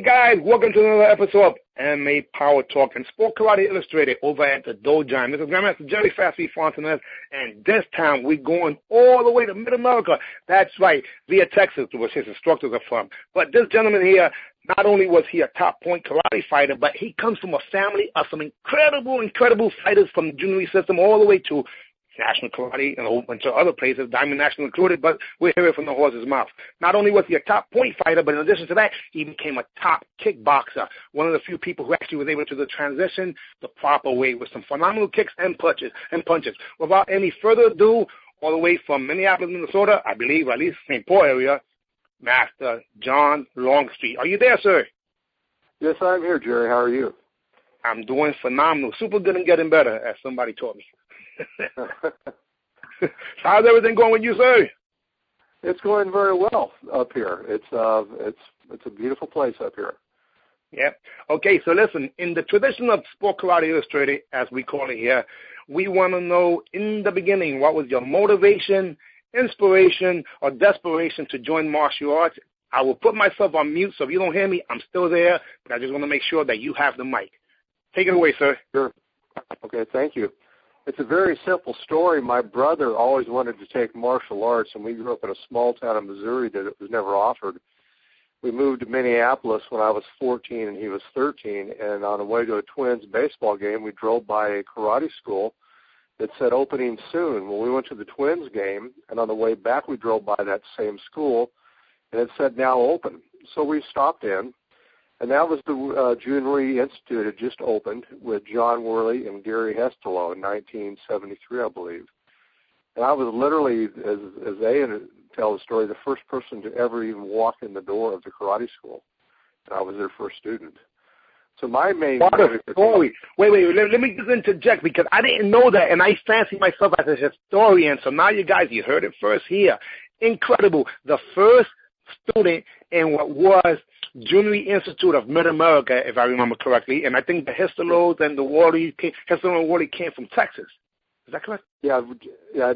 Hey guys, welcome to another episode of MMA Power Talk and Sport Karate Illustrated over at the Dojine. This is Grandmaster Jerry Fast Fontanez, and this time we're going all the way to Mid-America. That's right, via Texas, which his instructors are from. But this gentleman here, not only was he a top point karate fighter, but he comes from a family of some incredible fighters from the junior system all the way to National Karate and a whole bunch of other places, Diamond National included, but we'll hear it from the horse's mouth. Not only was he a top point fighter, but in addition to that, he became a top kickboxer, one of the few people who actually was able to transition the proper way with some phenomenal kicks and punches. Without any further ado, all the way from Minneapolis, Minnesota, I believe, or at least St. Paul area, Master John Longstreet. Are you there, sir? Yes, I'm here, Jerry. How are you? I'm doing phenomenal. Super good and getting better, as somebody taught me. How's everything going with you, sir? It's going very well up here. It's a beautiful place up here. Yeah. Okay, so listen, in the tradition of Sport Karate Illustrated, as we call it here, we want to know in the beginning, what was your motivation, inspiration, or desperation to join martial arts? I will put myself on mute, so if you don't hear me, I'm still there, but I just want to make sure that you have the mic. Take it away, sir. Sure. Okay, thank you. It's a very simple story. My brother always wanted to take martial arts, and we grew up in a small town in Missouri that it was never offered. We moved to Minneapolis when I was 14 and he was 13, and on the way to a Twins baseball game, we drove by a karate school that said opening soon. Well, we went to the Twins game, and on the way back, we drove by that same school, and it said now open. So we stopped in. And that was the Junior Institute had just opened with John Worley and Gary Hestelow in 1973, I believe. And I was literally, as they tell the story, the first person to ever even walk in the door of the karate school. And I was their first student. So my main... What a story. Wait, let me just interject, because I didn't know that, and I fancy myself as a historian. So now you guys, you heard it first here. Incredible. The first student in what was Junior Institute of Mid-America, if I remember correctly, and I think the Hestelows and the Worley came from Texas. Is that correct? Yeah,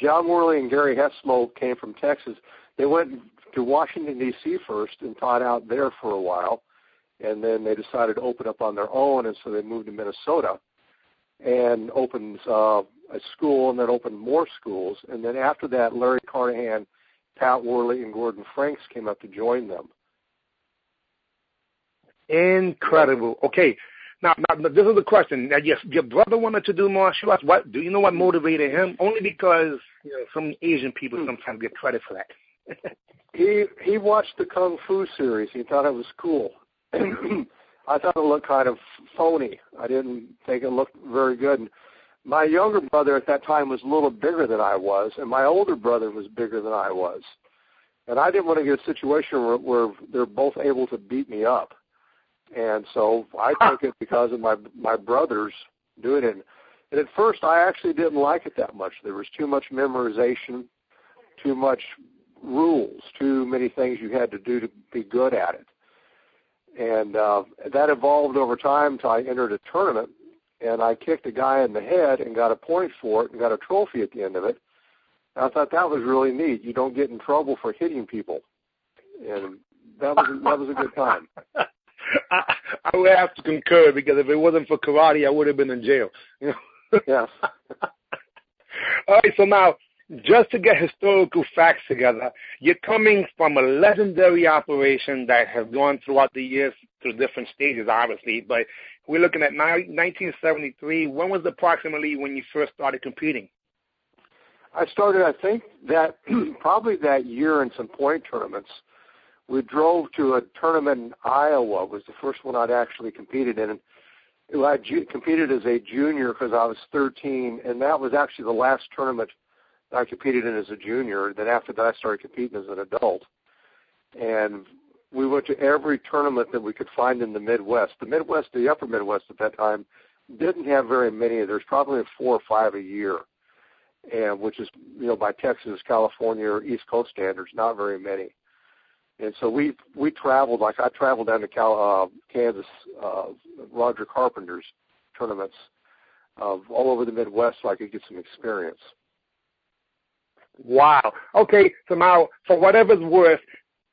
John Worley and Gary Hestelow came from Texas. They went to Washington, D.C. first and taught out there for a while, and then they decided to open up on their own, and so they moved to Minnesota and opened a school and then opened more schools. And then after that, Larry Carnahan, Pat Worley, and Gordon Franks came up to join them. Incredible. Okay, now this is the question. Now, your brother wanted to do martial arts. What do you know? What motivated him? Only because some Asian people sometimes get credit for that. He watched the Kung Fu series. He thought it was cool. I thought it looked kind of phony. I didn't think it looked very good. And my younger brother at that time was a little bigger than I was, and my older brother was bigger than I was. And I didn't want to get a situation where they're both able to beat me up. And so I took it because of my brothers doing it. And at first, I actually didn't like it that much. There was too much memorization, too much rules, too many things you had to do to be good at it. And that evolved over time until I entered a tournament, and I kicked a guy in the head and got a point for it and got a trophy at the end of it. And I thought that was really neat. You don't get in trouble for hitting people. And that was a good time. I would have to concur, because if it wasn't for karate, I would have been in jail. Yes. All right, so now, just to get historical facts together, you're coming from a legendary operation that has gone throughout the years through different stages, obviously, but we're looking at 1973. When was approximately when you first started competing? I started, I think, that probably that year in some point tournaments. We drove to a tournament in Iowa. It was the first one I'd actually competed in. I competed as a junior because I was 13, and that was actually the last tournament I competed in as a junior. Then after that, I started competing as an adult. And we went to every tournament that we could find in the Midwest. The upper Midwest at that time, didn't have very many. There's probably 4 or 5 a year, and which is, by Texas, California, or East Coast standards, not very many. And so we traveled, like I traveled down to Kansas, Roger Carpenter's tournaments all over the Midwest so I could get some experience. Wow. Okay, so now, for whatever's worth,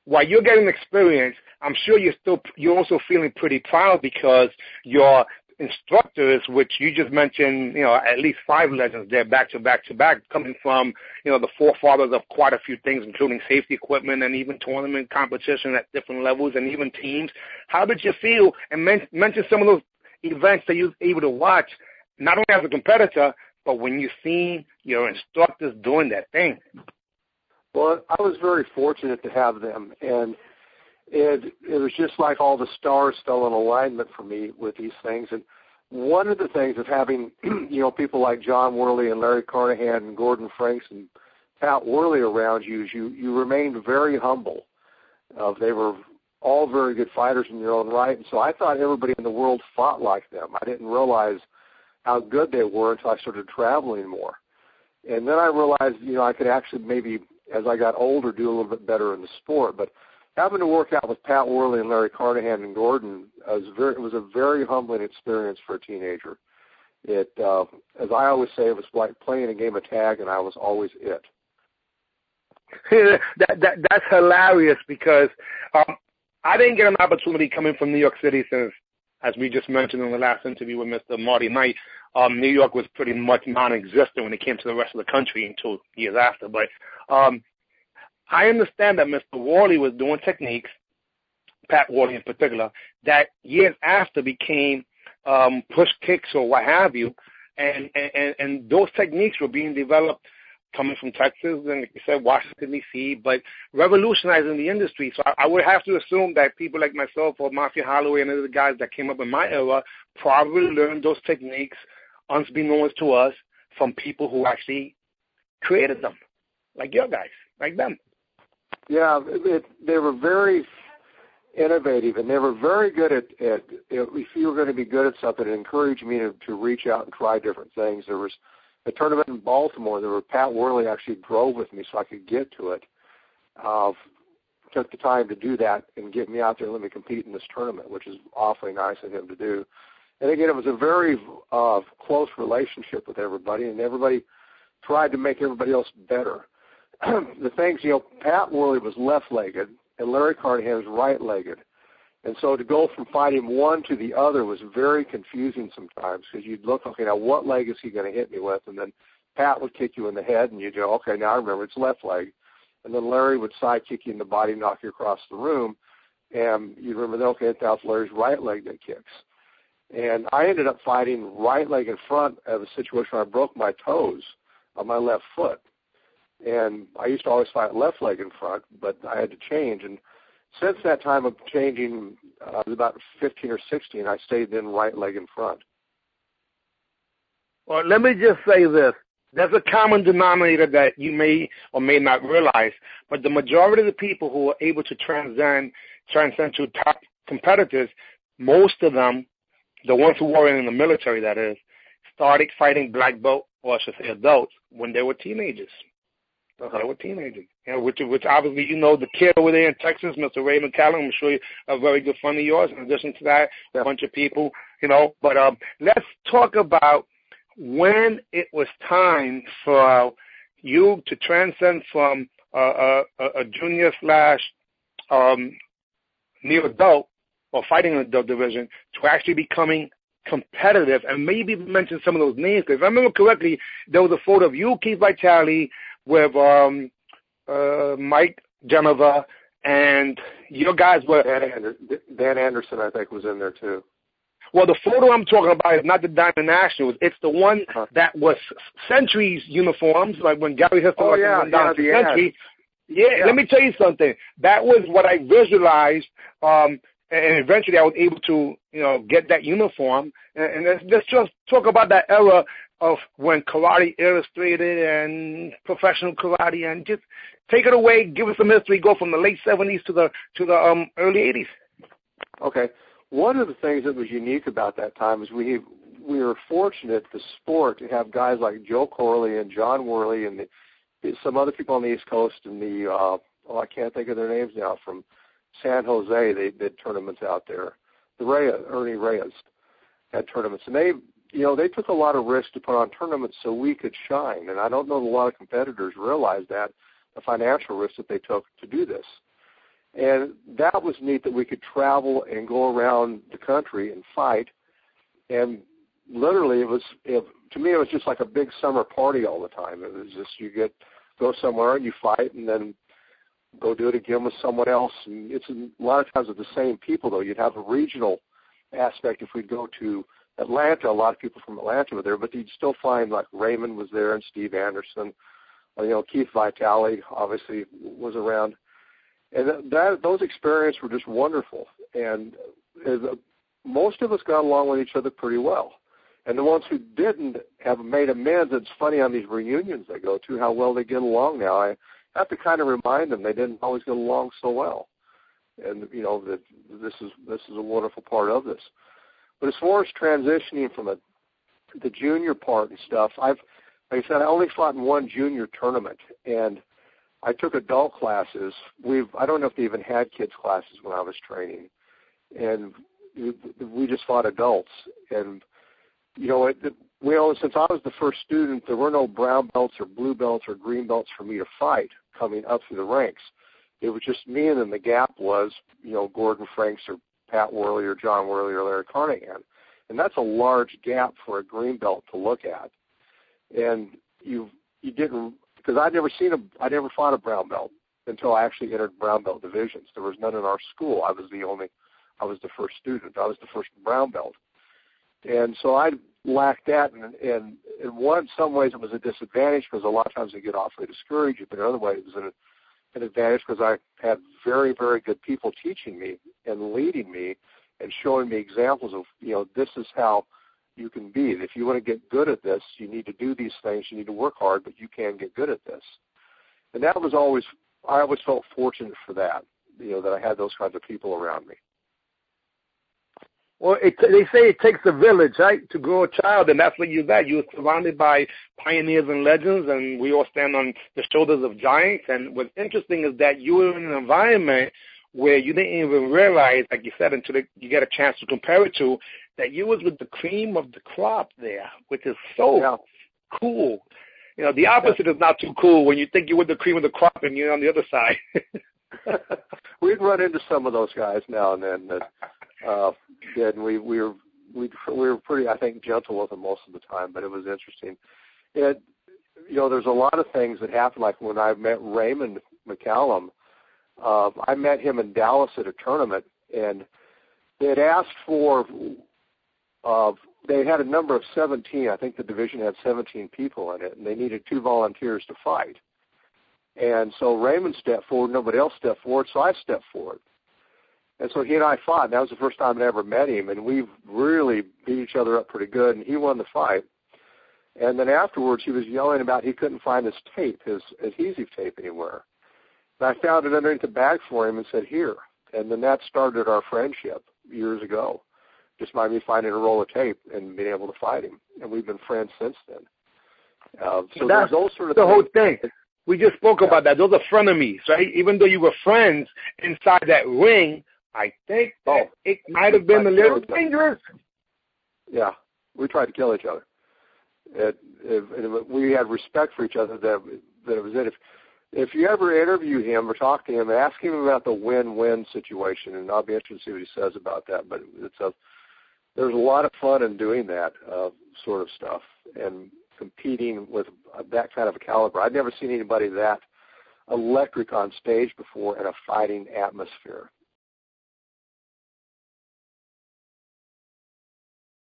while you're getting experience, I'm sure you're also feeling pretty proud because your instructors, which you just mentioned, at least 5 legends there back to back to back, coming from, the forefathers of quite a few things, including safety equipment and even tournament competition at different levels and even teams. How did you feel? And mention some of those events that you were able to watch, not only as a competitor, but when you seen your instructors doing that thing. Well, I was very fortunate to have them, and it was just like all the stars fell in alignment for me with these things. And one of the things of having, people like John Worley and Larry Carnahan and Gordon Franks and Pat Worley around you is you remained very humble. They were all very good fighters in their own right, and so I thought everybody in the world fought like them. I didn't realize how good they were until I started traveling more. And then I realized, I could actually maybe, as I got older, do a little bit better in the sport. But having to work out with Pat Worley and Larry Carnahan and Gordon it was a very humbling experience for a teenager. It, as I always say, it was like playing a game of tag, and I was always it. That's hilarious because I didn't get an opportunity coming from New York City since, as we just mentioned in the last interview with Mr. Marty Knight, New York was pretty much non-existent when it came to the rest of the country until years after. But I understand that Mr. Worley was doing techniques, Pat Worley in particular, that years after became push kicks or what have you, and those techniques were being developed coming from Texas and, like you said, Washington, D.C., but revolutionizing the industry. So I would have to assume that people like myself or Mafia Holloway and other guys that came up in my era probably learned those techniques, unbeknownst to us, from people who actually created them, like your guys, like them. Yeah, they were very innovative, and they were very good at if you were going to be good at something, it encouraged me to reach out and try different things. There was a tournament in Baltimore where Pat Worley actually drove with me so I could get to it. Took the time to do that and get me out there and let me compete in this tournament, which is awfully nice of him to do. And again, it was a very close relationship with everybody, and everybody tried to make everybody else better. The things, Pat Worley was left-legged, and Larry Carnahan was right-legged. And so to go from fighting one to the other was very confusing sometimes because you'd look, okay, now what leg is he going to hit me with? And then Pat would kick you in the head, and you'd go, okay, now I remember it's left leg. And then Larry would side kick you in the body, knock you across the room, and you'd remember, okay, that's Larry's right leg that kicks. And I ended up fighting right leg in front of a situation where I broke my toes on my left foot. And I used to always fight left leg in front, but I had to change. And since that time of changing, I was about 15 or 16, I stayed in right leg in front. Well, let me just say this. There's a common denominator that you may or may not realize, but the majority of the people who are able to transcend to top competitors, most of them, the ones who were in the military, that is, started fighting black belt, or I should say adults, when they were teenagers. They were teenagers, which obviously, the kid over there in Texas, Mr. Ray McCallum, I'm sure you're a very good friend of yours. In addition to that, a bunch of people, But let's talk about when it was time for you to transcend from a junior / near adult or fighting an adult division to actually becoming competitive, and maybe mention some of those names. Because if I remember correctly, there was a photo of you, Keith Vitale, with Mike Genova, and your guys were... Dan Anderson, I think, was in there, too. Well, the photo I'm talking about is not the Diamond Nationals. It's the one that was Century's uniforms, like when Gary Hester went down to Century. Yeah, let me tell you something. That was what I visualized, and eventually I was able to, get that uniform. And let's just talk about that era of when Karate Illustrated and professional karate, and just take it away. Give us some history. Go from the late 70s to the early 80s. Okay. One of the things that was unique about that time is we were fortunate, the sport, to have guys like Joe Corley and John Worley and some other people on the East Coast and I can't think of their names now, from San Jose. They did tournaments out there. Ernie Reyes had tournaments, and they took a lot of risk to put on tournaments so we could shine. And I don't know that a lot of competitors realized that, the financial risk that they took to do this. And that was neat that we could travel and go around the country and fight. And literally, to me, it was just like a big summer party all the time. It was just go somewhere and you fight, and then go do it again with someone else. And it's a lot of times with the same people, though. You'd have a regional aspect. If we'd go to Atlanta, a lot of people from Atlanta were there, but you'd still find like Raymond was there and Steve Anderson. Keith Vitale obviously was around. And those experiences were just wonderful. And most of us got along with each other pretty well. And the ones who didn't have made amends. It's funny on these reunions I go to how well they get along now. I have to kind of remind them they didn't always get along so well. And, that this is a wonderful part of this. But as far as transitioning from the junior part and stuff, like I said, I only fought in one junior tournament, and I took adult classes. I don't know if they even had kids classes when I was training, and we just fought adults. And since I was the first student, there were no brown belts or blue belts or green belts for me to fight coming up through the ranks. It was just me, and then the gap was, Gordon Franks or Pat Worley or John Worley or Larry Carnahan. And that's a large gap for a green belt to look at. And you didn't, because I never fought a brown belt until I actually entered brown belt divisions. There was none in our school. I was the first student. I was the first brown belt. And so I lacked that, and in some ways it was a disadvantage because a lot of times they get awfully discouraged, but in other ways it was an advantage because I had very, very good people teaching me and leading me and showing me examples of, this is how you can be. If you want to get good at this, you need to do these things. You need to work hard, but you can get good at this. And that was I always felt fortunate for that, that I had those kinds of people around me. Well, they say it takes a village, right, to grow a child, and that's what you're at. You're surrounded by pioneers and legends, and we all stand on the shoulders of giants. And what's interesting is that you were in an environment where you didn't even realize, like you said, until you get a chance to compare it to, that you was with the cream of the crop there, which is so cool. The opposite is not too cool when you think you're with the cream of the crop and you're on the other side. We'd run into some of those guys now and then that and we were pretty, I think, gentle with them most of the time, but it was interesting. And there's a lot of things that happened. Like when I met Raymond McCallum, I met him in Dallas at a tournament, and they had asked for. They had a number of 17. I think the division had 17 people in it, and they needed 2 volunteers to fight. And so Raymond stepped forward. Nobody else stepped forward, so I stepped forward. And so he and I fought, and that was the first time I ever met him, and we really beat each other up pretty good, and he won the fight. And then afterwards, he was yelling about he couldn't find his tape, his adhesive tape anywhere. And I found it underneath the bag for him and said, here. And then that started our friendship years ago, just by me finding a roll of tape and being able to fight him. And we've been friends since then. So that's those sort of the things. whole thing. We just spoke about that. Those are frenemies, right? Even though you were friends inside that ring, I think that it might have been a little dangerous. Yeah, we tried to kill each other. We had respect for each other. That it was it. If you ever interview him or talk to him, ask him about the win-win situation, and I'll be interested to see what he says about that. But there's a lot of fun in doing that sort of stuff and competing with that kind of a caliber. I'd never seen anybody that electric on stage before in a fighting atmosphere.